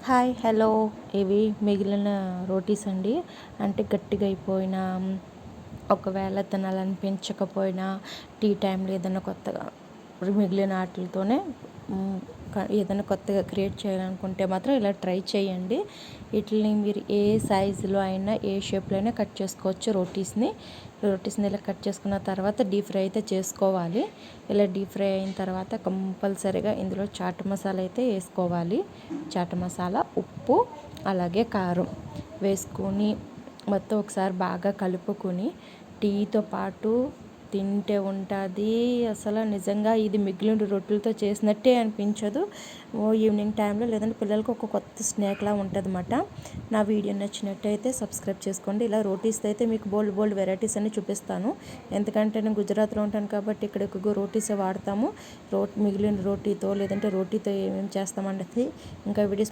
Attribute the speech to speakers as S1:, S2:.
S1: Hi hello ఇవి మిగిలిన రోటీస్ అండి. అంటే గట్టిగా అయిపోయినా, ఒకవేళ తినాలనిపించకపోయినా టీ టైంలో ఏదైనా కొత్తగా మిగిలిన వాటితోనే ఏదైనా కొత్తగా క్రియేట్ చేయాలనుకుంటే మాత్రం ఇలా ట్రై చేయండి. వీటిని మీరు ఏ సైజులో అయినా ఏ షేప్లో అయినా కట్ చేసుకోవచ్చు. రోటీస్ని ఇలా కట్ చేసుకున్న తర్వాత డీప్ ఫ్రై అయితే చేసుకోవాలి. ఇలా డీప్ ఫ్రై అయిన తర్వాత కంపల్సరీగా ఇందులో చాట్ మసాలా అయితే వేసుకోవాలి. చాట్ మసాలా, ఉప్పు, అలాగే కారం వేసుకొని మొత్తం ఒకసారి బాగా కలుపుకొని టీతో పాటు తింటే ఉంటుంది. అసలు నిజంగా ఇది మిగిలిన రొట్టెలతో చేసినట్టే అనిపించదు. ఈవినింగ్ టైంలో లేదంటే పిల్లలకు ఒక కొత్త స్నాక్లా ఉంటుంది అన్నమాట. నా వీడియో నచ్చినట్టయితే సబ్స్క్రైబ్ చేసుకోండి. ఇలా రోటీస్ అయితే మీకు బోల్డ్ వెరైటీస్ అన్ని చూపిస్తాను. ఎందుకంటే నేను గుజరాత్లో ఉంటాను కాబట్టి ఇక్కడ ఎక్కువగా రోటీసే వాడతాము. మిగిలిన రోటీతో లేదంటే రోటీతో ఏమేమి చేస్తామనేది ఇంకా వీడియోస్